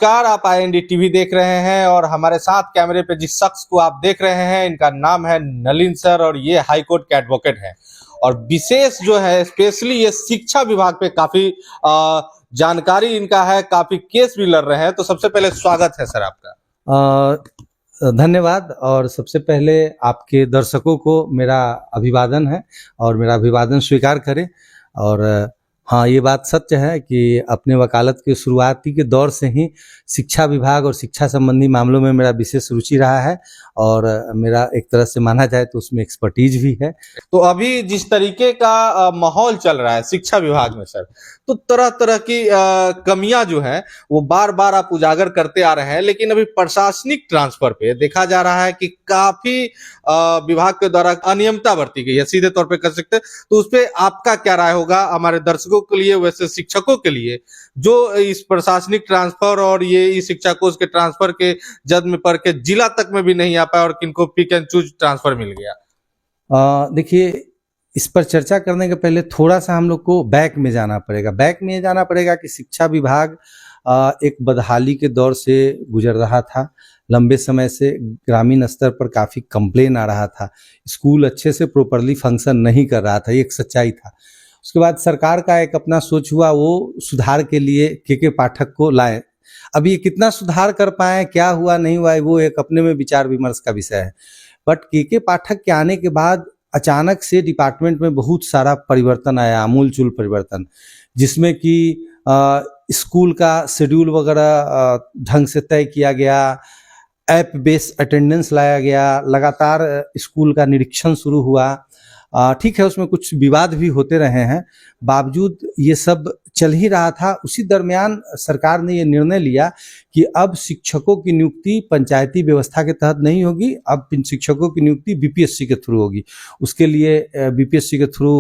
नमस्कार, आप IND TV देख रहे हैं और हमारे साथ कैमरे पे जिस शख्स को आप देख रहे हैं इनका नाम है नलिन सर और ये हाई कोर्ट के एडवोकेट हैं। और विशेष जो है स्पेशली ये शिक्षा विभाग पे काफी जानकारी इनका है, काफी केस भी लड़ रहे हैं। तो सबसे पहले स्वागत है सर आपका। धन्यवाद। और सबसे पहले आपके दर्शकों को मेरा अभिवादन है और मेरा अभिवादन स्वीकार करें। और हाँ, ये बात सत्य है कि अपने वकालत के शुरुआती के दौर से ही शिक्षा विभाग और शिक्षा संबंधी मामलों में मेरा विशेष रुचि रहा है और मेरा एक तरह से माना जाए तो उसमें एक्सपर्टीज भी है। तो अभी जिस तरीके का माहौल चल रहा है शिक्षा विभाग में सर, तो तरह तरह की कमियां जो है वो बार बार आप उजागर करते आ रहे हैं, लेकिन अभी प्रशासनिक ट्रांसफर पे देखा जा रहा है कि काफी विभाग के द्वारा अनियमितता बरती गई है, सीधे तौर पे कर सकते हैं। तो उस पर आपका क्या राय होगा हमारे दर्शकों के लिए, वैसे शिक्षकों के लिए जो इस प्रशासनिक ट्रांसफर और ये इस शिक्षा कोष के ट्रांसफर के जद में पढ़ के जिला तक में भी नहीं आ पाया और किनको पिक एंड चूज ट्रांसफर मिल गया? देखिए, इस पर चर्चा करने के पहले थोड़ा सा हम लोग को बैक में जाना पड़ेगा। बैक में जाना पड़ेगा कि शिक्षा विभाग एक बदहाली के दौर से गुजर रहा था। लंबे समय से ग्रामीण स्तर पर काफ़ी कंप्लेन आ रहा था, स्कूल अच्छे से प्रॉपरली फंक्शन नहीं कर रहा था, ये एक सच्चाई था। उसके बाद सरकार का एक अपना सोच हुआ, वो सुधार के लिए के पाठक को लाए। अब ये कितना सुधार कर पाए, क्या हुआ नहीं हुआ, वो एक अपने में विचार विमर्श का विषय है। बट के पाठक के आने के बाद अचानक से डिपार्टमेंट में बहुत सारा परिवर्तन आया, आमूलचूल परिवर्तन, जिसमें कि स्कूल का शेड्यूल वगैरह ढंग से तय किया गया, ऐप बेस्ड अटेंडेंस लाया गया, लगातार स्कूल का निरीक्षण शुरू हुआ। ठीक है, उसमें कुछ विवाद भी होते रहे हैं, बावजूद ये सब चल ही रहा था। उसी दरमियान सरकार ने ये निर्णय लिया कि अब शिक्षकों की नियुक्ति पंचायती व्यवस्था के तहत नहीं होगी, अब शिक्षकों की नियुक्ति बीपीएससी के थ्रू होगी। उसके लिए बीपीएससी के थ्रू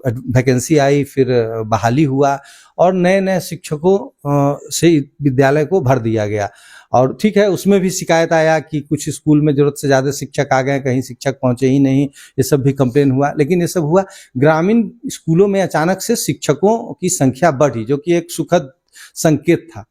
वैकेंसी आई, फिर बहाली हुआ और नए नए शिक्षकों से विद्यालय को भर दिया गया। और ठीक है, उसमें भी शिकायत आया कि कुछ स्कूल में जरूरत से ज़्यादा शिक्षक आ गए, कहीं शिक्षक पहुंचे ही नहीं, ये सब भी कंप्लेन हुआ। लेकिन ये सब हुआ, ग्रामीण स्कूलों में अचानक से शिक्षकों की संख्या बढ़ी, जो कि एक सुखद संकेत था।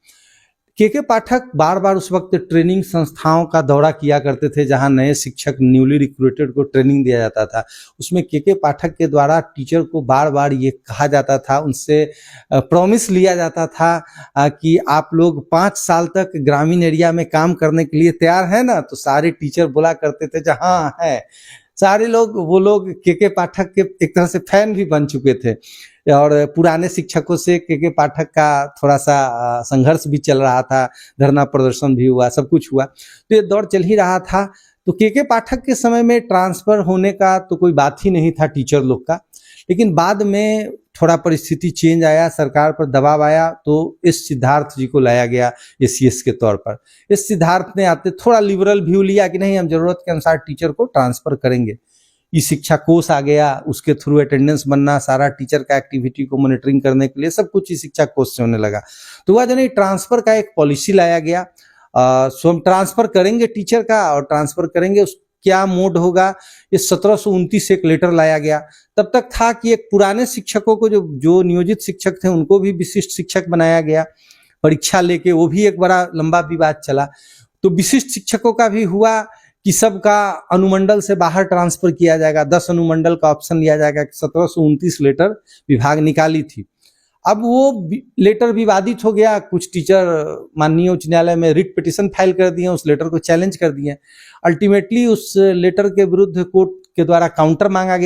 के पाठक बार बार उस वक्त ट्रेनिंग संस्थाओं का दौरा किया करते थे, जहां नए शिक्षक न्यूली रिक्रूटेड को ट्रेनिंग दिया जाता था। उसमें के पाठक के द्वारा टीचर को बार बार ये कहा जाता था, उनसे प्रॉमिस लिया जाता था कि आप लोग 5 साल तक ग्रामीण एरिया में काम करने के लिए तैयार है ना। तो सारे टीचर बोला करते थे जहाँ है। सारे लोग, वो लोग के पाठक के एक तरह से फैन भी बन चुके थे और पुराने शिक्षकों से के पाठक का थोड़ा सा संघर्ष भी चल रहा था, धरना प्रदर्शन भी हुआ, सब कुछ हुआ। तो ये दौर चल ही रहा था। तो के पाठक के समय में ट्रांसफर होने का तो कोई बात ही नहीं था टीचर लोग का। लेकिन बाद में थोड़ा परिस्थिति चेंज आया, सरकार पर दबाव आया, तो इस सिद्धार्थ जी को लाया गया एसीएस के तौर पर। इस सिद्धार्थ ने आते थोड़ा लिबरल व्यू लिया कि नहीं, हम जरूरत के अनुसार टीचर को ट्रांसफर करेंगे। ई शिक्षा कोष आ गया, उसके थ्रू अटेंडेंस बनना, सारा टीचर का एक्टिविटी को मॉनिटरिंग करने के लिए सब कुछ ई शिक्षा कोष से होने लगा। तो वह जो नहीं, ट्रांसफर का एक पॉलिसी लाया गया। सो हम ट्रांसफर करेंगे टीचर का, और ट्रांसफर करेंगे उस क्या मोड होगा, ये 1729 से एक लेटर लाया गया। तब तक था कि एक पुराने शिक्षकों को जो नियोजित शिक्षक थे उनको भी विशिष्ट शिक्षक बनाया गया, परीक्षा लेके, वो भी एक बड़ा लंबा विवाद चला। तो विशिष्ट शिक्षकों का भी हुआ कि सबका अनुमंडल से बाहर ट्रांसफर किया जाएगा, 10 अनुमंडल का ऑप्शन लिया जाएगा। 1729 लेटर विभाग निकाली थी। अब वो लेटर विवादित हो गया, कुछ टीचर माननीय उच्च न्यायालय में रिट पिटीशन फाइल कर दिए, उस लेटर को चैलेंज कर दिए। अल्टीमेटली उस लेटर के विरुद्ध कोर्ट के द्वारा काउंटर मांगा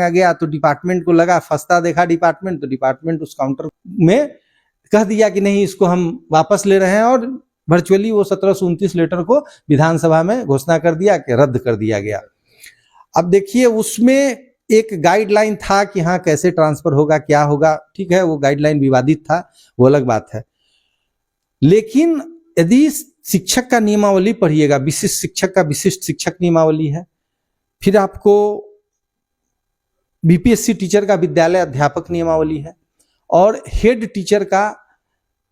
गया। तो डिपार्टमेंट को लगा, फंसता देखा डिपार्टमेंट, तो डिपार्टमेंट उस काउंटर में कह दिया कि नहीं, इसको हम वापस ले रहे हैं, और वर्चुअली वो 1729 लेटर को विधानसभा में घोषणा कर दिया कि रद्द कर दिया गया। अब देखिए, उसमें एक गाइडलाइन था कि हाँ, कैसे ट्रांसफर होगा, क्या होगा। ठीक है, वो गाइडलाइन विवादित था, वो अलग बात है। लेकिन यदि शिक्षक का नियमावली पढ़िएगा, विशिष्ट शिक्षक का विशिष्ट शिक्षक नियमावली है, फिर आपको बीपीएससी टीचर का विद्यालय अध्यापक नियमावली है, और हेड टीचर का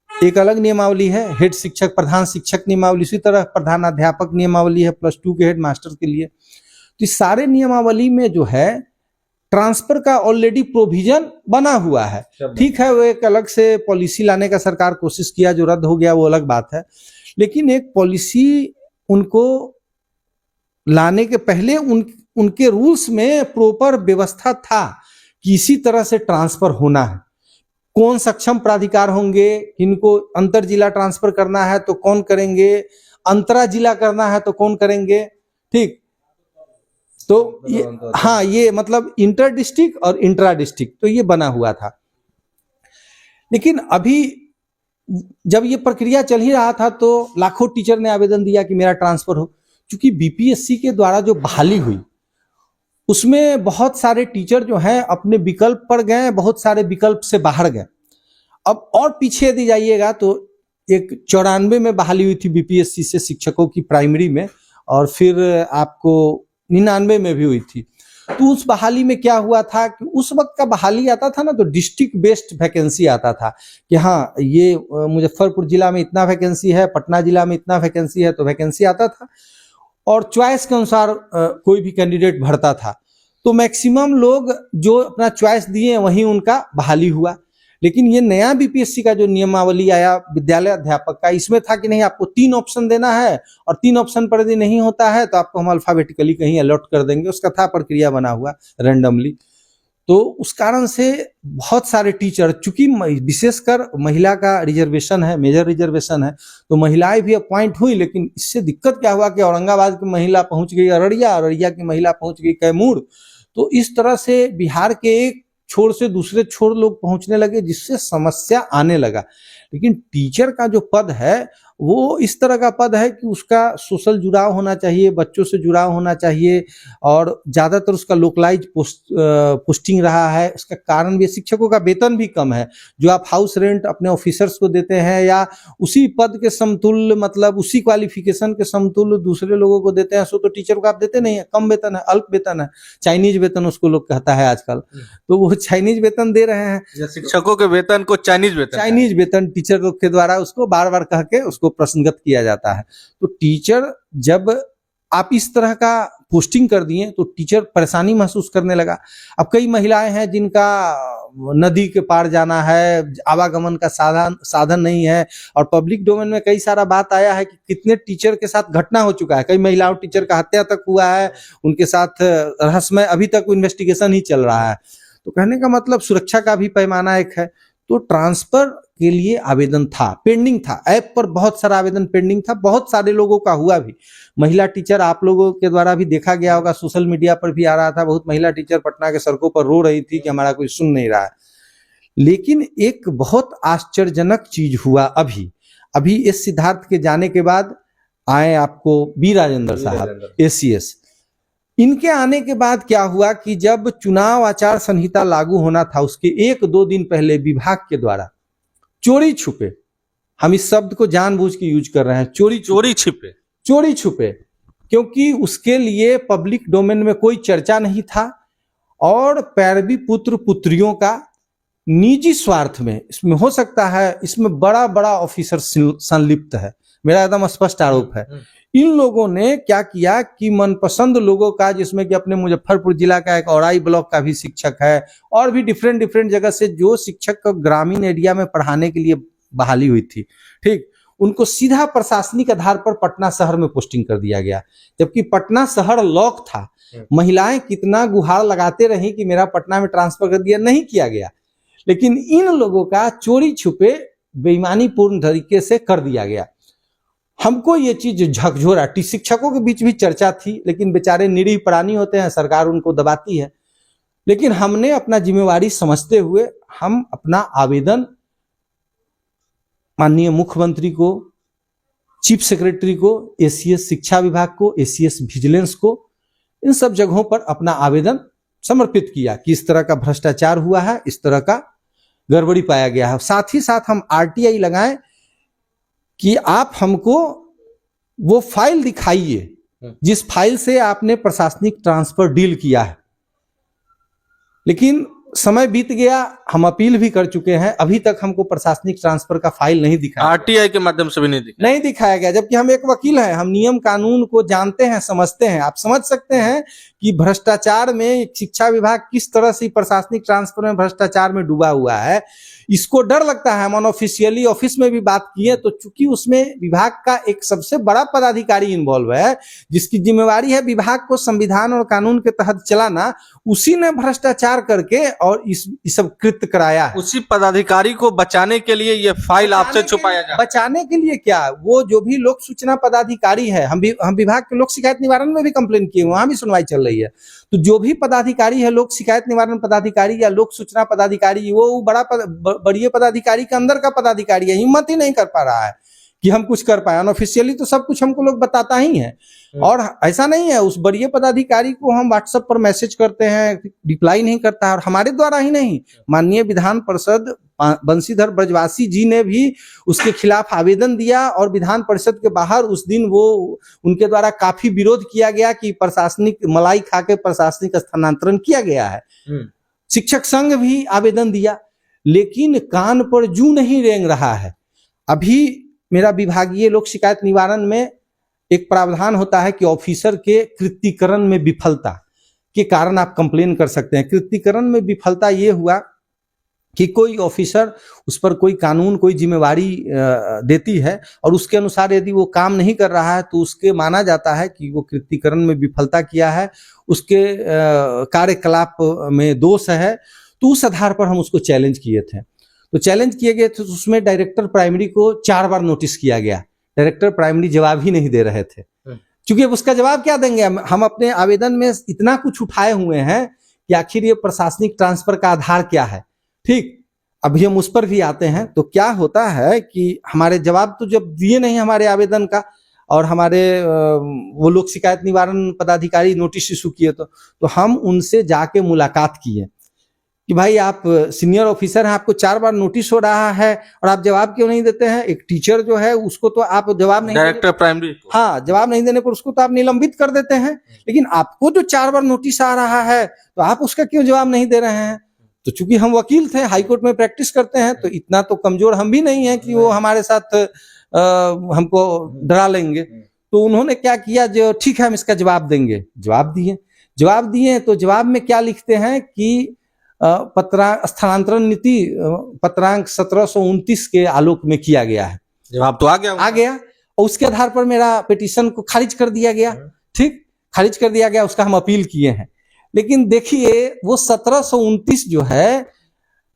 एक अलग नियमावली है, हेड शिक्षक, प्रधान शिक्षक नियमावली। इसी तरह प्रधान अध्यापक नियमावली है +2 के हेड मास्टर के लिए। तो इस सारे नियमावली में जो है ट्रांसफर का ऑलरेडी प्रोविजन बना हुआ है। ठीक है, वो एक अलग से पॉलिसी लाने का सरकार कोशिश किया, जो रद्द हो गया वो अलग बात है, लेकिन एक पॉलिसी उनको लाने के पहले उनके रूल्स में प्रॉपर व्यवस्था था कि इसी तरह से ट्रांसफर होना है। कौन सक्षम प्राधिकार होंगे, किनको अंतर जिला ट्रांसफर करना है तो कौन करेंगे, अंतरा जिला करना है तो कौन करेंगे, ठीक। तो ये, हाँ, ये मतलब इंटर डिस्ट्रिक्ट और इंट्रा डिस्ट्रिक्ट, तो ये बना हुआ था। लेकिन अभी जब ये प्रक्रिया चल ही रहा था तो लाखों टीचर ने आवेदन दिया कि मेरा ट्रांसफर हो। क्योंकि बीपीएससी के द्वारा जो बहाली हुई उसमें बहुत सारे टीचर जो हैं अपने विकल्प पर गए, बहुत सारे विकल्प से बाहर गए। अब और पीछे यदि जाइएगा तो एक 94 में बहाली हुई थी बीपीएससी से शिक्षकों की प्राइमरी में, और फिर आपको 99 में भी हुई थी। तो उस बहाली में क्या हुआ था कि उस वक्त का बहाली आता था ना तो डिस्ट्रिक्ट बेस्ड वैकेंसी आता था कि हाँ, ये मुजफ्फरपुर जिला में इतना वैकेंसी है, पटना जिला में इतना वैकेंसी है, तो वैकेंसी आता था और चॉइस के अनुसार कोई भी कैंडिडेट भरता था। तो मैक्सिमम लोग जो अपना चॉइस दिए वहीं उनका बहाली हुआ। लेकिन ये नया बीपीएससी का जो नियमावली आया विद्यालय अध्यापक का, इसमें था कि नहीं, आपको 3 ऑप्शन देना है और 3 ऑप्शन पर यदि नहीं होता है तो आपको हम अल्फाबेटिकली कहीं अलॉट कर देंगे। उसका था प्रक्रिया बना हुआ रैंडमली। तो उस कारण से बहुत सारे टीचर, चूंकि विशेषकर महिला का रिजर्वेशन है, मेजर रिजर्वेशन है, तो महिलाएं भी अपॉइंट हुई। लेकिन इससे दिक्कत क्या हुआ कि औरंगाबाद की महिला पहुंच गई अररिया, अररिया की महिला पहुंच गई कैमूर। तो इस तरह से बिहार के एक छोर से दूसरे छोर लोग पहुंचने लगे, जिससे समस्या आने लगा। लेकिन टीचर का जो पद है वो इस तरह का पद है कि उसका सोशल जुड़ाव होना चाहिए, बच्चों से जुड़ाव होना चाहिए, और ज्यादातर उसका लोकलाइज पोस्टिंग रहा है। उसका कारण भी, शिक्षकों का वेतन भी कम है। जो आप हाउस रेंट अपने ऑफिसर्स को देते हैं या उसी पद के समतुल्य, मतलब उसी क्वालिफिकेशन के समतुल्य दूसरे लोगों को देते हैं, सो तो टीचर को आप देते नहीं है। कम वेतन है, अल्प वेतन है, चाइनीज वेतन उसको लोग कहता है आजकल। तो वो चाइनीज वेतन दे रहे हैं, शिक्षकों के वेतन को चाइनीज वेतन टीचर लोग के द्वारा उसको बार बार कह के उसको प्रसंगत किया जाता है। तो टीचर, जब आप इस तरह का पोस्टिंग कर दिए तो टीचर परेशानी महसूस करने लगा। अब कई महिलाएं हैं जिनका नदी के पार जाना है, आवागमन का साधन नहीं है, और पब्लिक डोमेन में कई सारा बात आया है कि कितने टीचर के साथ घटना हो चुका है। कई महिलाओं टीचर का हत्या तक हुआ है, उनके साथ रहस्यमय अभी तक इन्वेस्टिगेशन ही चल रहा है। तो कहने का मतलब सुरक्षा का भी पैमाना एक है। तो ट्रांसफर के लिए आवेदन था, पेंडिंग था, ऐप पर बहुत सारा आवेदन पेंडिंग था, बहुत सारे लोगों का हुआ भी। महिला टीचर आप लोगों के द्वारा भी देखा गया होगा, सोशल मीडिया पर भी आ रहा था, बहुत महिला टीचर पटना के सड़कों पर रो रही थी कि हमारा कोई सुन नहीं रहा है। लेकिन एक बहुत आश्चर्यजनक चीज हुआ अभी इस सिद्धार्थ के जाने के बाद आए आपको बी राजेंद्र साहब, ACS। इनके आने के बाद क्या हुआ कि जब चुनाव आचार संहिता लागू होना था उसके 1-2 दिन पहले विभाग के द्वारा चोरी छुपे, हम इस शब्द को जानबूझ के यूज कर रहे हैं, चोरी छुपे, क्योंकि उसके लिए पब्लिक डोमेन में कोई चर्चा नहीं था और पैरवी पुत्र पुत्रियों का निजी स्वार्थ में, इसमें हो सकता है इसमें बड़ा बड़ा ऑफिसर संलिप्त है, मेरा एकदम स्पष्ट आरोप है। इन लोगों ने क्या किया कि मनपसंद लोगों का, जिसमें कि अपने मुजफ्फरपुर जिला का एक औराई ब्लॉक का भी शिक्षक है और भी डिफरेंट जगह से जो शिक्षक को ग्रामीण एरिया में पढ़ाने के लिए बहाली हुई थी, ठीक, उनको सीधा प्रशासनिक आधार पर पटना शहर में पोस्टिंग कर दिया गया। जबकि पटना शहर लॉक था, महिलाएं कितना गुहार लगाते रही कि मेरा पटना में ट्रांसफर कर दिया, नहीं किया गया। लेकिन इन लोगों का चोरी छुपे बेईमानी पूर्ण तरीके से कर दिया गया। हमको ये चीज झकझोरा, शिक्षकों के बीच भी चर्चा थी, लेकिन बेचारे निरीह प्राणी होते हैं, सरकार उनको दबाती है। लेकिन हमने अपना जिम्मेवारी समझते हुए हम अपना आवेदन माननीय मुख्यमंत्री को, चीफ सेक्रेटरी को, ACS शिक्षा विभाग को, ACS विजिलेंस को, इन सब जगहों पर अपना आवेदन समर्पित किया कि इस तरह का भ्रष्टाचार हुआ है, इस तरह का गड़बड़ी पाया गया है। साथ ही साथ हम RTI लगाएं कि आप हमको वो फाइल दिखाइए जिस फाइल से आपने प्रशासनिक ट्रांसफर डील किया है। लेकिन समय बीत गया, हम अपील भी कर चुके हैं, अभी तक हमको प्रशासनिक ट्रांसफर का फाइल नहीं दिखाया, RTI के माध्यम से भी नहीं दिखाया गया। जबकि हम एक वकील हैं, हम नियम कानून को जानते हैं, समझते हैं। आप समझ सकते हैं कि भ्रष्टाचार में शिक्षा विभाग किस तरह से प्रशासनिक ट्रांसफर में भ्रष्टाचार में डूबा हुआ है, इसको डर लगता है। हम अनऑफिशियली ऑफिस में भी बात किए तो चूंकि उसमें विभाग का एक सबसे बड़ा पदाधिकारी इन्वॉल्व है, जिसकी जिम्मेवारी है विभाग को संविधान और कानून के तहत चलाना, उसी ने भ्रष्टाचार करके और इस सब कृत्य कराया है। उसी पदाधिकारी को बचाने के लिए ये फाइल आपसे छुपाया जा रहा है। बचाने के लिए क्या, वो जो भी लोक सूचना पदाधिकारी है, हम विभाग के लोक शिकायत निवारण में भी कंप्लेन किए, वहां भी सुनवाई चल रही है। तो जो भी पदाधिकारी है, लोक शिकायत निवारण पदाधिकारी या लोक सूचना पदाधिकारी, वो बड़े पदाधिकारी के अंदर का पदाधिकारी है, हिम्मत ही नहीं कर पा रहा है कि हम कुछ कर पाए। अनऑफिशियली तो सब कुछ हमको लोग बताता ही है, और ऐसा नहीं है। उस बड़े पदाधिकारी को हम व्हाट्सएप पर मैसेज करते हैं, रिप्लाई नहीं करता है। और हमारे द्वारा ही नहीं, माननीय विधान परिषद बंशीधर ब्रजवासी जी ने भी उसके खिलाफ आवेदन दिया, और विधान परिषद के बाहर उस दिन वो उनके द्वारा काफी विरोध किया गया कि प्रशासनिक मलाई खा के प्रशासनिक स्थानांतरण किया गया है। शिक्षक संघ भी आवेदन दिया, लेकिन कान पर जू नहीं रेंग रहा है। अभी मेरा विभागीय लोक शिकायत निवारण में एक प्रावधान होता है कि ऑफिसर के कृत्तीकरण में विफलता के कारण आप कंप्लेन कर सकते हैं। कृत्तीकरण में विफलता ये हुआ कि कोई ऑफिसर उस पर कोई कानून कोई जिम्मेवारी देती है, और उसके अनुसार यदि वो काम नहीं कर रहा है तो उसके माना जाता है कि वो कृत्तीकरण में विफलता किया है, उसके कार्यकलाप में दोष है। तो उस आधार पर हम उसको चैलेंज किए थे। तो चैलेंज किए गए थे तो उसमें डायरेक्टर प्राइमरी को 4 बार नोटिस किया गया। डायरेक्टर प्राइमरी जवाब ही नहीं दे रहे थे, क्योंकि अब उसका जवाब क्या देंगे। हम अपने आवेदन में इतना कुछ उठाए हुए हैं कि आखिर ये प्रशासनिक ट्रांसफर का आधार क्या है। ठीक, अभी हम उस पर भी आते हैं। तो क्या होता है कि हमारे जवाब तो जब दिए नहीं हमारे आवेदन का, और हमारे वो लोग शिकायत निवारण पदाधिकारी नोटिस इशू किए, तो हम उनसे जाके मुलाकात किए कि भाई आप सीनियर ऑफिसर हैं, आपको 4 बार नोटिस हो रहा है और आप जवाब क्यों नहीं देते हैं। एक टीचर जो है उसको तो आप जवाब नहीं, डायरेक्टर प्राइमरी, हाँ, जवाब नहीं देने पर उसको तो आप निलंबित कर देते हैं, लेकिन आपको जो 4 बार नोटिस आ रहा है तो आप उसका क्यों जवाब नहीं दे रहे हैं। तो चूंकि हम वकील थे, हाईकोर्ट में प्रैक्टिस करते हैं, तो इतना तो कमजोर हम भी नहीं है कि वो हमारे साथ हमको डरा लेंगे। तो उन्होंने क्या किया, जो ठीक है हम इसका जवाब देंगे, जवाब दिए। तो जवाब में क्या लिखते हैं कि स्थानांतरण नीति पत्रांक 1729 के आलोक में किया गया है। जवाब तो आ गया, और उसके आधार पर मेरा पिटीशन को खारिज कर दिया गया। ठीक, खारिज कर दिया गया, उसका हम अपील किए हैं। लेकिन देखिए वो 1729 जो है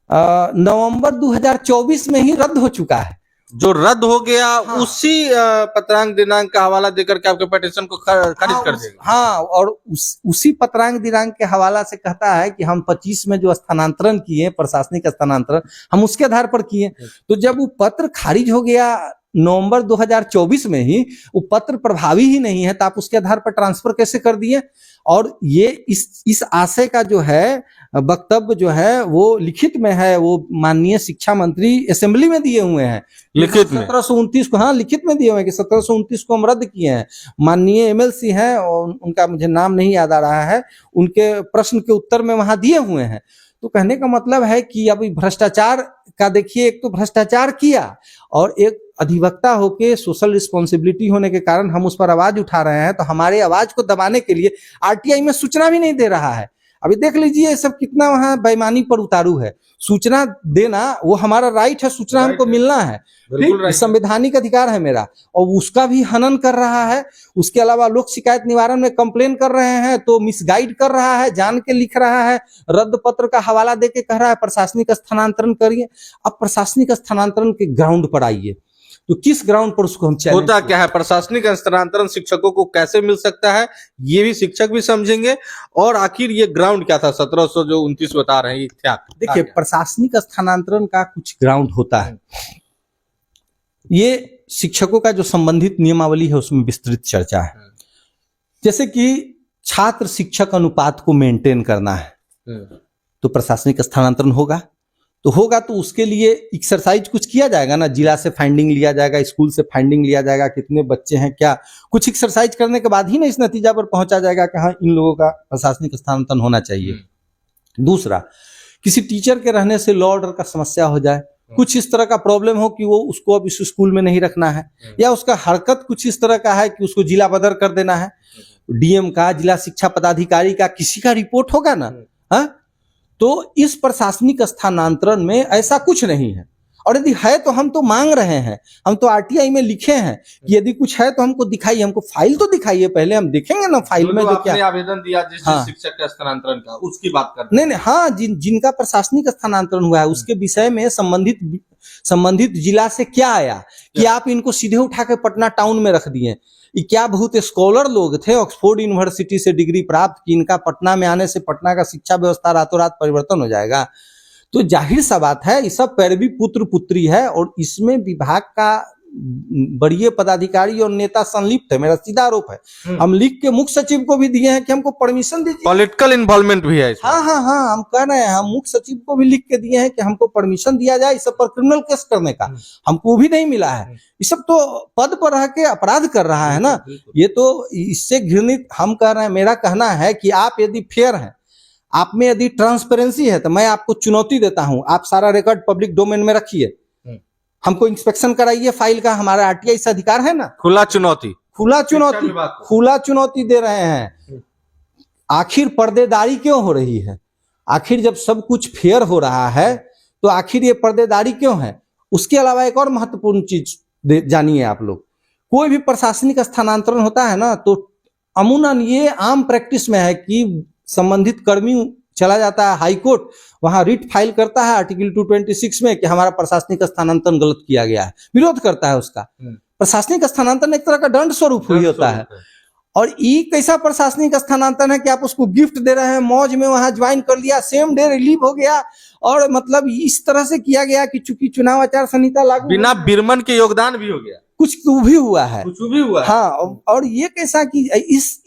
नवंबर 2024 में ही रद्द हो चुका है। जो रद्द हो गया, हाँ, उसी पत्रांक दिनांक का हवाला देकर के आपके पिटीशन को खारिज कर देगा। हाँ, और उसी पत्रांक दिनांक के हवाला से कहता है कि हम 25 में जो स्थानांतरण किए, प्रशासनिक स्थानांतरण, हम उसके आधार पर किए। तो जब वो पत्र खारिज हो गया नवंबर 2024 में ही, वो पत्र प्रभावी ही नहीं है, तो आप उसके आधार पर ट्रांसफर कैसे कर दिए। और ये इस आशय का जो है वक्तव्य जो है वो लिखित में है, वो माननीय शिक्षा मंत्री असेंबली में दिए हुए हैं, लिखित में 1729 को, हाँ, लिखित में दिए हुए हैं कि 1729 को हम रद्द किए हैं। माननीय एमएलसी हैं, और उनका मुझे नाम नहीं याद आ रहा है, उनके प्रश्न के उत्तर में वहां दिए हुए हैं। तो कहने का मतलब है कि अभी भ्रष्टाचार का देखिए, एक तो भ्रष्टाचार किया, और एक अधिवक्ता होके सोशल रिस्पॉन्सिबिलिटी होने के कारण हम उस पर आवाज उठा रहे हैं। तो हमारे आवाज को दबाने के लिए आरटीआई में सूचना भी नहीं दे रहा है। अभी देख लीजिए ये सब कितना वहां बेईमानी पर उतारू है। सूचना देना वो हमारा राइट है, सूचना हमको मिलना है, संवैधानिक अधिकार है मेरा, और उसका भी हनन कर रहा है। उसके अलावा लोक शिकायत निवारण में कंप्लेन कर रहे हैं तो मिसगाइड कर रहा है, जान के लिख रहा है, रद्द पत्र का हवाला देके कह रहा है प्रशासनिक स्थानांतरण करिए। अब प्रशासनिक स्थानांतरण के ग्राउंड पर आइए, तो किस ग्राउंड पर उसको हम चैलेंज होता क्या है, प्रशासनिक स्थानांतरण शिक्षकों को कैसे मिल सकता है, ये भी शिक्षक भी समझेंगे। और आखिर ये ग्राउंड क्या था 1729 बता रहे हैं, ये क्या? देखिए, प्रशासनिक स्थानांतरण का कुछ ग्राउंड होता है। ये शिक्षकों का जो संबंधित नियमावली है उसमें विस्तृत चर्चा है। जैसे कि छात्र शिक्षक अनुपात को मेंटेन करना है तो प्रशासनिक स्थानांतरण होगा। तो उसके लिए एक्सरसाइज कुछ किया जाएगा ना, जिला से फाइंडिंग लिया जाएगा, स्कूल से फाइंडिंग लिया जाएगा, कितने बच्चे हैं, क्या कुछ एक्सरसाइज करने के बाद ही ना इस नतीजा पर पहुंचा जाएगा कि हाँ इन लोगों का प्रशासनिक स्थानांतरण होना चाहिए। दूसरा, किसी टीचर के रहने से लॉ ऑर्डर का समस्या हो जाए, कुछ इस तरह का प्रॉब्लम हो कि वो उसको अब इस स्कूल में नहीं रखना है, या उसका हरकत कुछ इस तरह का है कि उसको जिला बदर कर देना है, डीएम का, जिला शिक्षा पदाधिकारी का, किसी का रिपोर्ट होगा ना। हाँ, तो इस प्रशासनिक स्थानांतरण में ऐसा कुछ नहीं है, और यदि है तो हम तो मांग रहे हैं, हम तो आरटीआई में लिखे हैं कि यदि कुछ है तो हमको दिखाइए, हमको फाइल तो दिखाइए पहले, हम देखेंगे ना फाइल में जो क्या आवेदन दिया जिस शिक्षक का स्थानांतरण का, उसकी बात कर नहीं, हाँ, जिनका प्रशासनिक स्थानांतरण हुआ है उसके विषय में संबंधित जिला से क्या आया कि आप इनको सीधे उठा के पटना टाउन में रख दिए। ये क्या बहुत स्कॉलर लोग थे, ऑक्सफोर्ड यूनिवर्सिटी से डिग्री प्राप्त की, इनका पटना में आने से पटना का शिक्षा व्यवस्था रातों रात परिवर्तन हो जाएगा। तो जाहिर सा बात है, ये सब पैरवी पुत्र पुत्री है, और इसमें विभाग का बड़े पदाधिकारी और नेता संलिप्त है, मेरा सीधा आरोप है। हम लिख के मुख्य सचिव को भी दिए हैं कि हमको परमिशन दीजिए, पॉलिटिकल इन्वॉल्वमेंट भी है इसमें। हाँ, हम कह रहे हैं, हम मुख्य सचिव को भी लिख के दिए हैं कि हमको परमिशन दिया जाए इस सब पर क्रिमिनल केस करने का, हमको भी नहीं मिला है। ये सब तो पद पर रह के अपराध कर रहा है ना, ये तो इससे घृणित हम कह रहे हैं। मेरा कहना है कि आप यदि फेयर हैं, आप में यदि ट्रांसपेरेंसी है, तो मैं आपको चुनौती देता हूं, आप सारा रिकॉर्ड पब्लिक डोमेन में रखिए, हमको इंस्पेक्शन कराइए फाइल का, हमारा आरटीआई से अधिकार है ना। खुला चुनौती दे रहे हैं। आखिर पर्देदारी क्यों हो रही है? आखिर जब सब कुछ फेयर हो रहा है तो आखिर ये पर्देदारी क्यों है? उसके अलावा एक और महत्वपूर्ण चीज जानिए आप लोग, कोई भी प्रशासनिक स्थानांतरण होता है ना, तो अमूमन ये आम प्रैक्टिस में है कि संबंधित कर्मी चला जाता है हाई कोर्ट, वहां रिट फाइल करता है आर्टिकल 226 में कि हमारा प्रशासनिक स्थानांतरण गलत किया गया है, विरोध करता है उसका। प्रशासनिक स्थानांतरण एक तरह का दंड स्वरूप ही होता है, और ये कैसा प्रशासनिक स्थानांतरण है कि आप उसको गिफ्ट दे रहे हैं, मौज में वहां ज्वाइन कर लिया, सेम डे रिलीव हो गया, और मतलब इस तरह से किया गया कि चूंकि चुनाव आचार संहिता लागू, बिना बिरमन के योगदान भी हो गया, कुछ भी हुआ है, हाँ। हाँ, और ये कैसा कि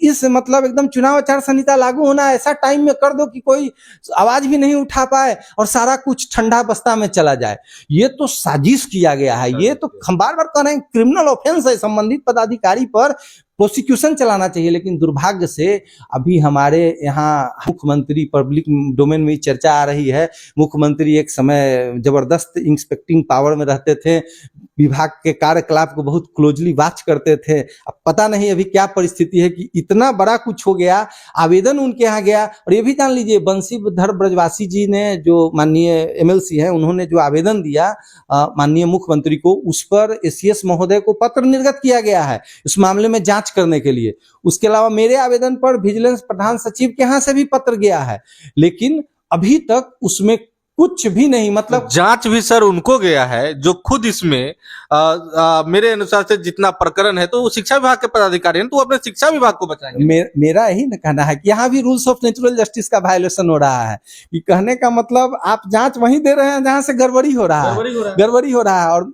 इस मतलब एकदम चुनाव आचार संहिता लागू होना ऐसा टाइम में कर दो कि कोई आवाज भी नहीं उठा पाए और सारा कुछ ठंडा बस्ता में चला जाए। ये तो साजिश किया गया है, ये तो हम बार बार कह रहे हैं क्रिमिनल ऑफेंस है, संबंधित पदाधिकारी पर प्रोसिक्यूशन चलाना चाहिए। लेकिन दुर्भाग्य से अभी हमारे यहाँ मुख्यमंत्री, पब्लिक डोमेन में चर्चा आ रही है, मुख्यमंत्री एक समय जबरदस्त इंस्पेक्टिंग पावर में रहते थे, विभाग के कार्यकलाप को बहुत क्लोजली वॉच करते थे। अब पता नहीं अभी क्या परिस्थिति है कि इतना बड़ा कुछ हो गया, आवेदन उनके यहाँ गया। और ये भी जान लीजिए, बंशीधर ब्रजवासी जी ने, जो माननीय एमएलसी हैं, उन्होंने जो आवेदन दिया माननीय मुख्यमंत्री को, उस पर एसीएस महोदय को पत्र निर्गत किया गया है उस मामले में जांच करने के लिए। उसके अलावा मेरे आवेदन पर विजिलेंस प्रधान सचिव के यहाँ से भी पत्र गया है, लेकिन अभी तक उसमें कुछ भी नहीं, मतलब जांच भी सर उनको गया है जो खुद इसमें मेरे अनुसार से जितना प्रकरण है तो वो शिक्षा विभाग के पदाधिकारी हैं, तो वो अपने शिक्षा विभाग को बचाएंगे। मेरा यही न कहना है कि यहाँ भी रूल्स ऑफ नेचुरल जस्टिस का वायलेशन हो रहा है। कि कहने का मतलब आप जांच वहीं दे रहे हैं जहां से गड़बड़ी हो रहा है। और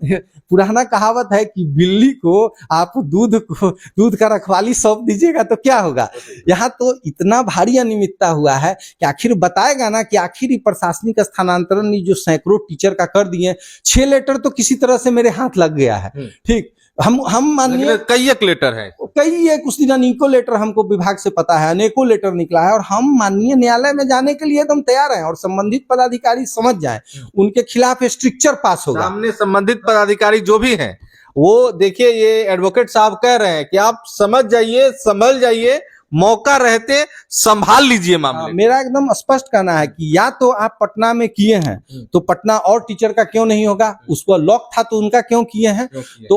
पुराना कहावत है कि बिल्ली को आप दूध का रखवाली सौंप दीजिएगा तो क्या होगा। यहाँ तो इतना भारी अनियमितता हुआ है कि आखिर बताएगा ना कि आखिर प्रशासनिक स्थानांतरण जो सैकड़ों टीचर का कर दिए, 6 लेटर तो किसी तरह से मेरे हाथ लग गया है। ठीक, हम मानिए कई एक लेटर है, कुछ दिन अनेकों लेटर हमको विभाग से पता है, अनेकों लेटर निकला है, और हम माननीय न्यायालय में जाने के लिए एकदम तैयार हैं। और संबंधित पदाधिकारी समझ जाएं, उनके खिलाफ स्ट्रिक्चर पास होगा। सामने संबंधित पदाधिकारी जो भी हैं, वो देखिए, ये एडवोकेट साहब कह रहे हैं कि आप समझ जाइए, संभल जाइए, मौका रहते संभाल लीजिए मामले। मेरा एकदम स्पष्ट कहना है कि या तो आप पटना में किए हैं तो पटना और टीचर का क्यों नहीं होगा, उसको लॉक था तो उनका क्यों किए हैं। तो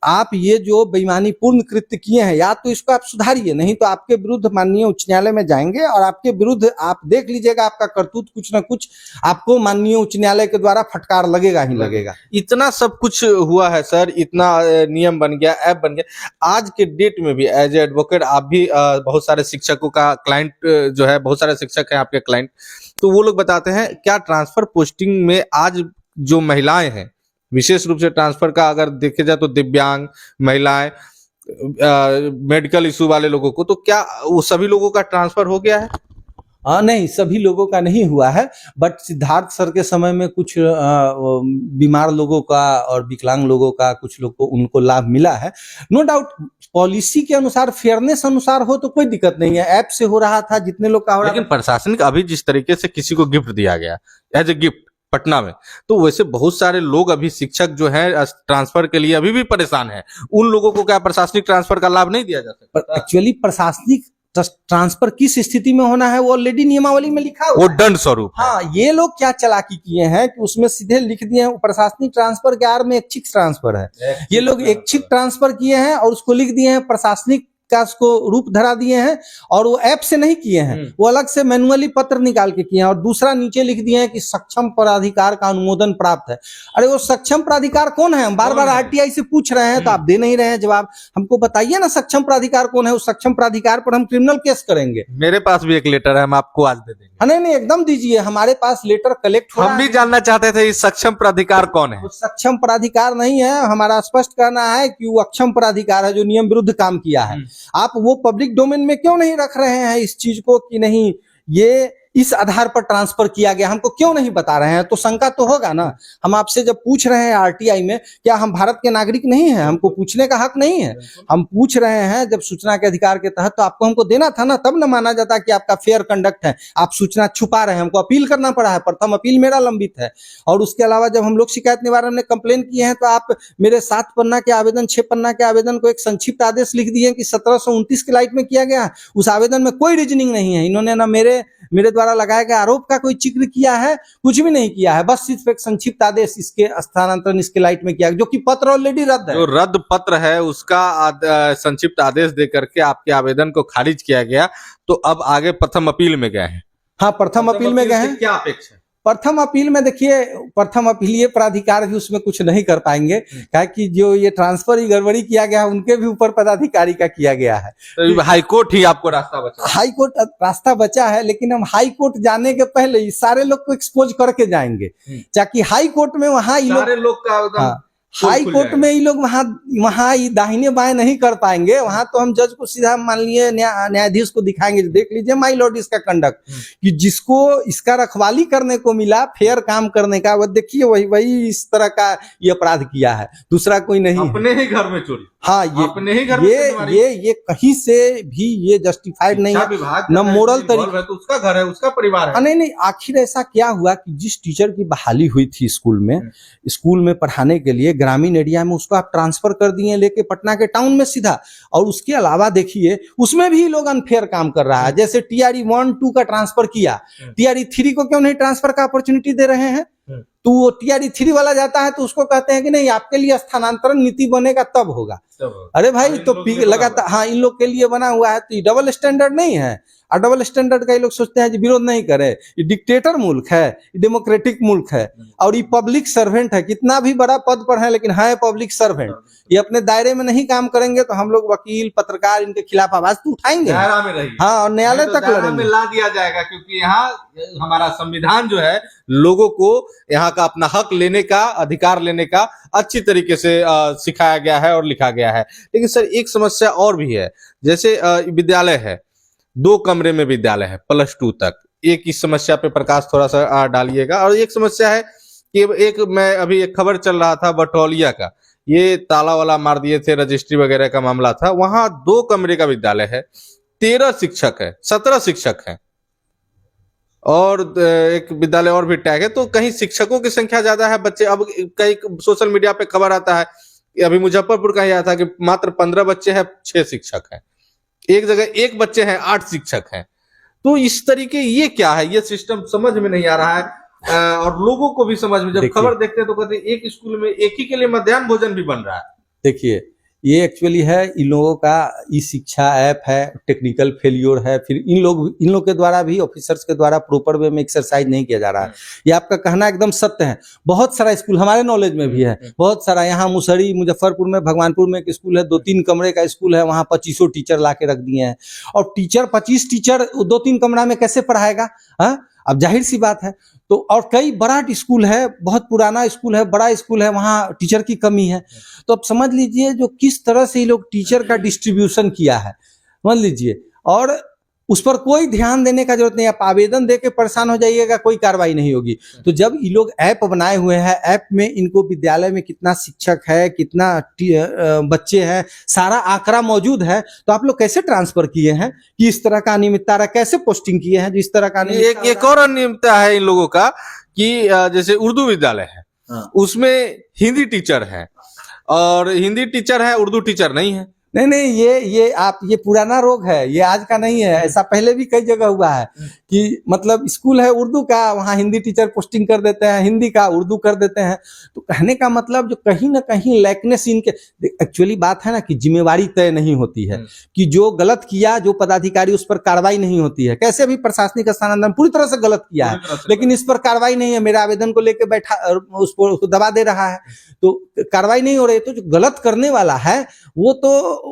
आप ये जो बेईमानी पूर्ण कृत्य किए हैं, या तो इसको आप सुधारिए, नहीं तो आपके विरुद्ध माननीय उच्च न्यायालय में जाएंगे, और आपके विरुद्ध आप देख लीजिएगा, आपका करतूत कुछ न कुछ आपको माननीय उच्च न्यायालय के द्वारा फटकार लगेगा ही लगेगा। इतना सब कुछ हुआ है सर, इतना नियम बन गया, ऐप बन गया। आज के डेट में भी एज ए एडवोकेट आप भी बहुत सारे शिक्षकों का क्लाइंट जो है, बहुत सारे शिक्षक हैं आपके क्लाइंट, तो वो लोग बताते हैं क्या ट्रांसफर पोस्टिंग में आज जो महिलाएं हैं, विशेष रूप से ट्रांसफर का अगर देखे जाए तो दिव्यांग महिलाएं, मेडिकल इशू वाले लोगों को, तो क्या वो सभी लोगों का ट्रांसफर हो गया है? नहीं, सभी लोगों का नहीं हुआ है, बट सिद्धार्थ सर के समय में कुछ बीमार लोगों का और विकलांग लोगों का, कुछ लोग को उनको लाभ मिला है। नो डाउट, पॉलिसी के अनुसार, फेयरनेस अनुसार हो तो कोई दिक्कत नहीं है। ऐप से हो रहा था, जितने लोग का हो रहा था। लेकिन प्रशासनिक अभी जिस तरीके से किसी को गिफ्ट दिया गया एज ए गिफ्ट, पटना में। तो वैसे बहुत सारे लोग अभी शिक्षक जो है ट्रांसफर के लिए अभी भी परेशान हैं। उन लोगों को क्या प्रशासनिक ट्रांसफर का लाभ नहीं दिया जा सकता? पर एक्चुअली प्रशासनिक ट्रांसफर किस स्थिति में होना है वो ऑलरेडी नियमावली में लिखा हुआ वो है। दंड स्वरूप है। हाँ, ये लोग क्या चालाकी किए हैं कि उसमें सीधे लिख दिए हैं प्रशासनिक ट्रांसफर के आड़ में ऐच्छिक ट्रांसफर है। ये लोग ऐच्छिक ट्रांसफर किए हैं और उसको लिख दिए हैं प्रशासनिक का, उसको रूप धरा दिए हैं और वो ऐप से नहीं किए हैं, वो अलग से मैनुअली पत्र निकाल के किए हैं और दूसरा नीचे लिख दिए हैं कि सक्षम प्राधिकार का अनुमोदन प्राप्त है। अरे वो सक्षम प्राधिकार कौन है? हम बार बार आरटीआई से पूछ रहे हैं तो आप दे नहीं रहे हैं जवाब। हमको बताइए ना सक्षम प्राधिकार कौन है, उस सक्षम प्राधिकार पर हम क्रिमिनल केस करेंगे। मेरे पास भी एक लेटर है, हम आपको आज दे देंगे। नहीं नहीं, एकदम दीजिए, हमारे पास लेटर कलेक्ट हो रहा हम भी है। जानना चाहते थे इस सक्षम प्राधिकार कौन है? वो सक्षम प्राधिकार नहीं है, हमारा स्पष्ट कहना है कि वो अक्षम प्राधिकार है जो नियम विरुद्ध काम किया है। आप वो पब्लिक डोमेन में क्यों नहीं रख रहे हैं इस चीज को कि नहीं ये इस आधार पर ट्रांसफर किया गया, हमको क्यों नहीं बता रहे हैं? तो शंका तो होगा ना। हम आपसे जब पूछ रहे हैं आरटीआई में, क्या हम भारत के नागरिक नहीं हैं? हमको पूछने का हक नहीं है? हम पूछ रहे हैं जब सूचना के अधिकार के तहत, तो आपको हमको देना था ना, तब न माना जाता कि आपका फेयर कंडक्ट है। आप सूचना छुपा रहे हैं, हमको अपील करना पड़ा है, प्रथम अपील मेरा लंबित है। और उसके अलावा जब हम लोग शिकायत निवारण में कंप्लेन किए हैं तो आप मेरे 7 पन्ना के आवेदन, 6 पन्ना के आवेदन को एक संक्षिप्त आदेश लिख दिए कि 1729 के लाइट में किया गया। उस आवेदन में कोई रीजनिंग नहीं है। इन्होंने ना मेरे द्वारा लगाए गए आरोप का कोई जिक्र किया है, कुछ भी नहीं किया है, बस सिर्फ एक संक्षिप्त आदेश इसके स्थानांतरण इसके लाइट में किया, जो कि पत्र ऑलरेडी रद्द है। जो रद्द पत्र है उसका संक्षिप्त आदेश दे करके आपके आवेदन को खारिज किया गया। तो अब आगे प्रथम अपील में गए हैं। हाँ, प्रथम अपील में गए हैं। क्या अपेक्षा है? प्रथम अपील में देखिए, प्रथम अपीलीय प्राधिकार भी उसमें कुछ नहीं कर पाएंगे, क्या कि जो ये ट्रांसफर ही गड़बड़ी किया गया उनके भी ऊपर पदाधिकारी का किया गया है। तो हाईकोर्ट ही आपको रास्ता बचा। हाईकोर्ट रास्ता बचा है, लेकिन हम हाईकोर्ट जाने के पहले ही सारे लोग को एक्सपोज करके जाएंगे, ताकि हाईकोर्ट में वहां सारे लोग का हाई कोर्ट में ये लोग वहां दाहिने बाएं नहीं कर पाएंगे। वहां तो हम जज को सीधा मान लिए न्यायाधीश को दिखाएंगे, देख लीजिए माय लॉर्ड इसका कंडक्ट, कि जिसको इसका रखवाली करने को मिला, फेयर काम करने का, वो देखिए वही इस तरह का ये अपराध किया है, दूसरा कोई नहीं। अपने ही घर में चोरी। हाँ, अपने ही घर में ये कहीं से भी ये जस्टिफाइड नहीं है, न मोरल तरीके। तो उसका घर है, उसका परिवार है। नहीं, आखिर ऐसा क्या हुआ कि जिस टीचर की बहाली हुई थी स्कूल में पढ़ाने के लिए ग्रामीण एरिया में, उसको आप ट्रांसफर कर दिए लेके पटना के टाउन में सीधा। और उसके अलावा देखिए उसमें भी लोग अनफेयर काम कर रहा है। जैसे TRE 1, 2 का ट्रांसफर किया, TRE 3 को क्यों नहीं ट्रांसफर का अपॉर्चुनिटी दे रहे हैं? तो वो TRE 3 वाला जाता है तो उसको कहते हैं कि नहीं, आपके लिए स्थानांतरण नीति बनेगा तब होगा। अरे भाई, तो लगातार, हाँ, इन लोग के लिए बना हुआ है, तो ये डबल स्टैंडर्ड नहीं है। और डबल स्टैंडर्ड का ये लोग सोचते हैं कि विरोध नहीं करे। ये डिक्टेटर मुल्क है, ये डेमोक्रेटिक मुल्क है, और ये पब्लिक सर्वेंट है। कितना भी बड़ा पद पर है लेकिन है पब्लिक सर्वेंट। ये अपने दायरे में नहीं काम करेंगे तो हम लोग वकील, पत्रकार इनके खिलाफ आवाज तो उठाएंगे। हाँ, और न्यायालय तक लड़ेंगे, ला दिया जाएगा, क्योंकि यहाँ हमारा संविधान जो है लोगों को यहाँ का अपना हक लेने का, अधिकार लेने का अच्छी तरीके से सिखाया गया है और लिखा गया है। लेकिन सर, एक समस्या और भी है। जैसे विद्यालय है, 2 कमरे में विद्यालय है +2 तक। एक इस समस्या पे प्रकाश थोड़ा सा डालिएगा। और एक समस्या है कि मैं अभी एक खबर चल रहा था बटौलिया का, ये ताला वाला मार दिए थे, रजिस्ट्री वगैरह का मामला था। वहां 2 कमरे का विद्यालय है, 13 शिक्षक है, 17 शिक्षक हैं, और एक विद्यालय और भी टैग है। तो कहीं शिक्षकों की संख्या ज्यादा है, बच्चे। अब कई सोशल मीडिया पे खबर आता है, अभी मुजफ्फरपुर का ही आया था कि मात्र 15 बच्चे हैं, 6 शिक्षक हैं। एक जगह 1 बच्चे हैं, 8 शिक्षक हैं। तो इस तरीके, ये क्या है? ये सिस्टम समझ में नहीं आ रहा है। और लोगों को भी समझ में, जब खबर देखते हैं तो कहते हैं एक स्कूल में एक ही के लिए मध्याह्न भोजन भी बन रहा है। देखिए, ये एक्चुअली है इन लोगों का ई शिक्षा ऐप है, टेक्निकल फेल्योर है। फिर इन लोग के द्वारा भी, ऑफिसर्स के द्वारा प्रॉपर वे में एक्सरसाइज नहीं किया जा रहा है। ये आपका कहना एकदम सत्य है। बहुत सारा स्कूल हमारे नॉलेज में भी है, बहुत सारा। यहाँ मुसहरी, मुजफ्फरपुर में, भगवानपुर में एक स्कूल है, 2-3 कमरे का स्कूल है, वहाँ 25 टीचर ला के रख दिए हैं। और 25 टीचर 2-3 कमरा में कैसे पढ़ाएगा? अब जाहिर सी बात है। तो और कई बड़ा स्कूल है, बहुत पुराना स्कूल है, बड़ा स्कूल है, वहाँ टीचर की कमी है। तो अब समझ लीजिए जो किस तरह से ये लोग टीचर का डिस्ट्रीब्यूशन किया है, समझ लीजिए। और उस पर कोई ध्यान देने का जरूरत नहीं। आप आवेदन देके परेशान हो जाइएगा, कोई कार्रवाई नहीं होगी। तो जब ये लोग ऐप बनाए हुए हैं, ऐप में इनको विद्यालय में कितना शिक्षक है, कितना बच्चे हैं, सारा आंकड़ा मौजूद है। तो आप लोग कैसे ट्रांसफर किए हैं कि इस तरह का अनियमितता रहा? कैसे पोस्टिंग किए हैं जो इस तरह का? एक और अनियमितता है इन लोगों का कि जैसे उर्दू विद्यालय है, हाँ। उसमें हिंदी टीचर है और हिंदी टीचर है, उर्दू टीचर नहीं है। नहीं, ये पुराना रोग है, ये आज का नहीं है। ऐसा पहले भी कई जगह हुआ है कि मतलब स्कूल है उर्दू का, वहाँ हिंदी टीचर पोस्टिंग कर देते हैं, हिंदी का उर्दू कर देते हैं। तो कहने का मतलब जो कहीं ना कहीं लैकनेस इनके, एक्चुअली बात है ना कि जिम्मेवारी तय नहीं होती है, कि जो गलत किया, जो पदाधिकारी, उस पर कार्रवाई नहीं होती है। कैसे भी प्रशासनिक स्थानांतरण पूरी तरह से गलत किया है, लेकिन इस पर कार्रवाई नहीं है। मेरे आवेदन को लेकर बैठा, उसको दबा दे रहा है, तो कार्रवाई नहीं हो रही। तो जो गलत करने वाला है वो तो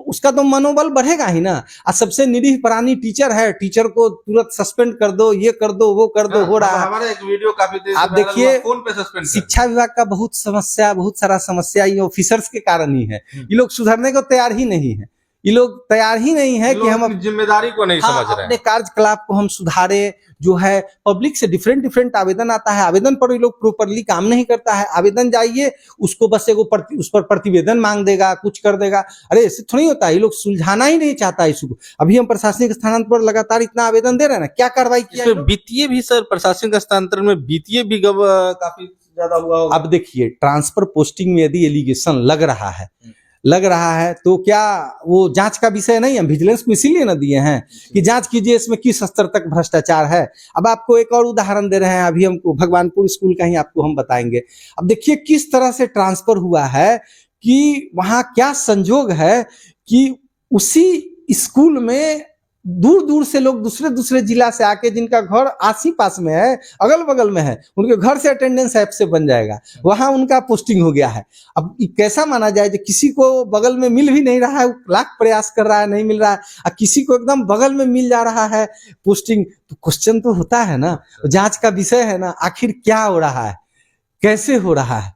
उसका तो मनोबल बढ़ेगा ही ना। और सबसे निरीह प्राणी टीचर है, टीचर को तुरंत सस्पेंड कर दो, ये कर दो, वो कर दो, हो रहा है। हमारा एक वीडियो काफी देर आप देखिए, फोन पे सस्पेंड शिक्षा विभाग का बहुत सारा समस्या ये ऑफिसर्स के कारण ही है। ये लोग सुधरने को तैयार ही नहीं है। ये लोग तैयार ही नहीं है कि हम अपनी जिम्मेदारी को नहीं समझ रहे अपने हैं। कार्यकलाप को हम सुधारे। जो है पब्लिक से डिफरेंट आवेदन आता है, आवेदन पर ये लोग प्रॉपरली काम नहीं करता है। आवेदन जाइए, उसको बस उस पर प्रतिवेदन मांग देगा, कुछ कर देगा। अरे ऐसे थोड़ी होता है, ये लोग सुलझाना ही नहीं चाहता इसको। अभी हम प्रशासनिक स्थानांतरण पर लगातार इतना आवेदन दे रहे हैं ना, क्या कार्रवाई किया? वित्तीय भी सर, प्रशासनिक हस्तांतरण में वित्तीय भी काफी ज्यादा हुआ होगा। अब देखिए, ट्रांसफर पोस्टिंग में यदि एलिगेशन लग रहा है तो क्या वो जांच का विषय नहीं है? विजिलेंस को इसीलिए ना दिए हैं कि जांच कीजिए इसमें किस स्तर तक भ्रष्टाचार है। अब आपको एक और उदाहरण दे रहे हैं, अभी हमको भगवानपुर स्कूल का ही आपको हम बताएंगे। अब देखिए किस तरह से ट्रांसफर हुआ है, कि वहां क्या संजोग है कि उसी स्कूल में दूर दूर से लोग दूसरे जिला से आके, जिनका घर आस ही पास में है, अगल बगल में है, उनके घर से अटेंडेंस ऐप से बन जाएगा, वहां उनका पोस्टिंग हो गया है। अब कैसा माना जाए, जो किसी को बगल में मिल भी नहीं रहा है, लाख प्रयास कर रहा है, नहीं मिल रहा है, और किसी को एकदम बगल में मिल जा रहा है पोस्टिंग। तो क्वेश्चन तो होता है ना, जांच का विषय है ना, आखिर क्या हो रहा है, कैसे हो रहा है?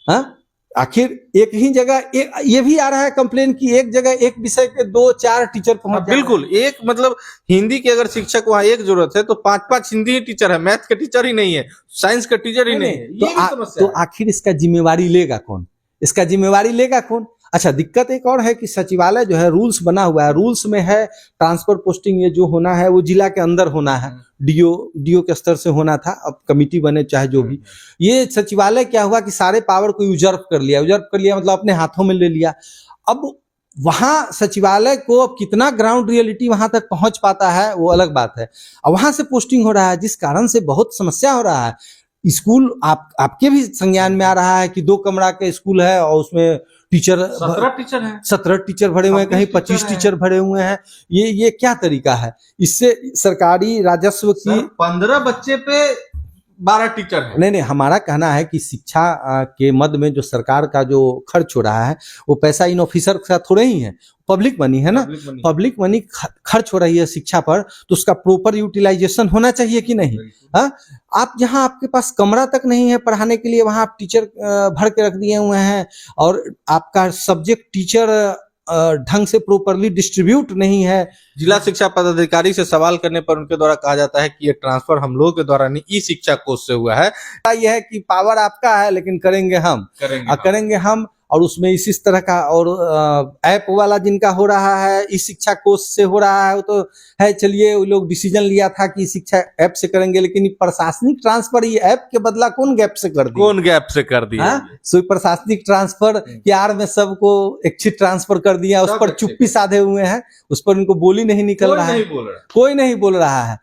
हाँ, आखिर एक ही जगह ये भी आ रहा है कंप्लेन की एक जगह एक विषय के 2-4 टीचर पहुंच। बिल्कुल, एक मतलब हिंदी के अगर शिक्षक वहां एक जरूरत है तो 5-5 हिंदी टीचर है, मैथ के टीचर ही नहीं है, साइंस का टीचर ही नहीं है। तो आखिर इसका जिम्मेवारी लेगा कौन? इसका जिम्मेवारी लेगा कौन? अच्छा, दिक्कत एक और है कि सचिवालय जो है रूल्स बना हुआ है, रूल्स में है ट्रांसफर पोस्टिंग ये जो होना है वो जिला के अंदर होना है, डीओ के स्तर से होना था। अब कमिटी बने चाहे जो भी, ये सचिवालय क्या हुआ कि सारे पावर को यूजर्व कर लिया मतलब अपने हाथों में ले लिया। अब वहां सचिवालय को अब कितना ग्राउंड रियलिटी वहां तक पहुंच पाता है वो अलग बात है। अब वहां से पोस्टिंग हो रहा है, जिस कारण से बहुत समस्या हो रहा है। स्कूल आपके भी संज्ञान में आ रहा है कि 2 कमरा के स्कूल है और उसमें टीचर 17 टीचर भरे हुए हैं, कहीं 25 टीचर भरे हुए हैं। ये क्या तरीका है? इससे सरकारी राजस्व की 15 बच्चे पे 12 टीचर है। नहीं, हमारा कहना है कि शिक्षा के मद में जो सरकार का जो खर्च हो रहा है वो पैसा इन ऑफिसर का थोड़े ही है, पब्लिक मनी है ना। पब्लिक मनी खर्च हो रही है शिक्षा पर, तो उसका प्रॉपर यूटिलाइजेशन होना चाहिए कि नहीं? हाँ, आप जहां आपके पास कमरा तक नहीं है पढ़ाने के लिए, वहां आप टीचर भर के रख दिए हुए हैं, और आपका सब्जेक्ट टीचर ढंग से प्रॉपरली डिस्ट्रीब्यूट नहीं है। जिला शिक्षा पदाधिकारी से सवाल करने पर उनके द्वारा कहा जाता है कि ये ट्रांसफर हम लोगों के द्वारा नहीं, ई शिक्षा कोष से हुआ है। यह है कि पावर आपका है लेकिन करेंगे हम और उसमें इस तरह का, और ऐप वाला जिनका हो रहा है इस शिक्षा कोष से हो रहा है, वो तो है। चलिए, वो लोग डिसीजन लिया था कि शिक्षा ऐप से करेंगे, लेकिन प्रशासनिक ट्रांसफर ये ऐप के बदला कौन गैप से कर दिया? सो प्रशासनिक ट्रांसफर के आड़ में सबको एक्सिट ट्रांसफर कर दिया, उस पर चुप्पी साधे हुए हैं, उस पर उनको बोली नहीं निकल रहा है, कोई नहीं बोल रहा है।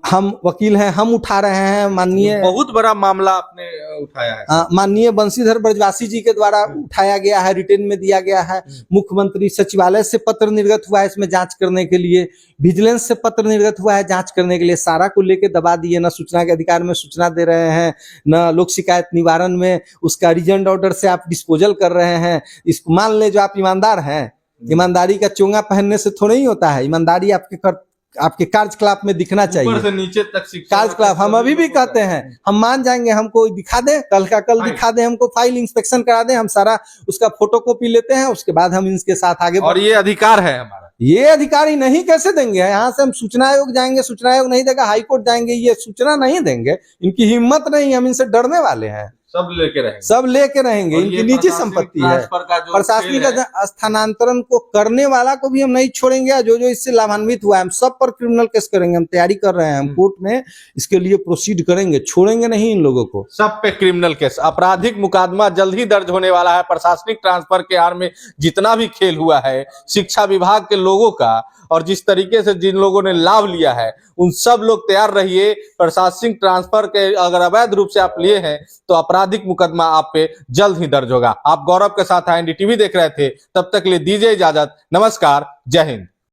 हम वकील हैं, हम उठा रहे हैं। माननीय, बहुत बड़ा मामला आपने उठाया है, माननीय बंशीधर ब्रजवासी जी के द्वारा उठाया गया है, रिटेन में दिया गया है। मुख्यमंत्री सचिवालय से पत्र निर्गत हुआ है इसमें जांच करने के लिए, विजिलेंस से पत्र निर्गत हुआ है जांच करने के लिए। सारा को लेके दबा दिए, न सूचना के अधिकार में सूचना दे रहे हैं, न लोक शिकायत निवारण में उसका रीजन ऑर्डर से आप डिस्पोजल कर रहे हैं। इसको मान ले, जो आप ईमानदार हैं, ईमानदारी का चोंगा पहनने से थोड़ा ही होता है, ईमानदारी आपके कार्यकलाप में दिखना चाहिए, ऊपर से नीचे तक कार्यकलाप। हम अभी भी कहते हैं, हम मान जाएंगे, हमको दिखा दे, कल दिखा दे, हमको फाइल इंस्पेक्शन करा दे, हम सारा उसका फोटोकॉपी लेते हैं, उसके बाद हम इनके साथ आगे। और ये अधिकार है हमारा, ये अधिकारी नहीं कैसे देंगे? यहाँ से हम सूचना आयोग जाएंगे, सूचना आयोग नहीं देगा, हाईकोर्ट जाएंगे, ये सूचना नहीं देंगे। इनकी हिम्मत नहीं, हम इनसे डरने वाले हैं। सब लेके रहेंगे। सब लेके रहेंगे, और इनकी ये निजी प्रशासनिक संपत्ति है। ट्रांसफर का जो प्रशासनिक खेल है, स्थानांतरण को करने वाला को भी हम नहीं छोड़ेंगे, जो जो इससे लाभान्वित हुआ है हम सब पर क्रिमिनल केस करेंगे। हम तैयारी कर रहे हैं, हम कोर्ट में इसके लिए प्रोसीड करेंगे, छोड़ेंगे नहीं इन लोगों को। सब पे क्रिमिनल केस, आपराधिक मुकदमा जल्द ही दर्ज होने वाला है। प्रशासनिक ट्रांसफर के आड़ में जितना भी खेल हुआ है शिक्षा विभाग के लोगों का, और जिस तरीके से जिन लोगों ने लाभ लिया है, उन सब लोग तैयार रहिए। प्रशासनिक ट्रांसफर के अगर अवैध रूप से आप लिए हैं तो आपराधिक मुकदमा आप पे जल्द ही दर्ज होगा। आप गौरव के साथ एनडीटीवी देख रहे थे, तब तक के लिए दीजिए इजाजत। नमस्कार, जय हिंद।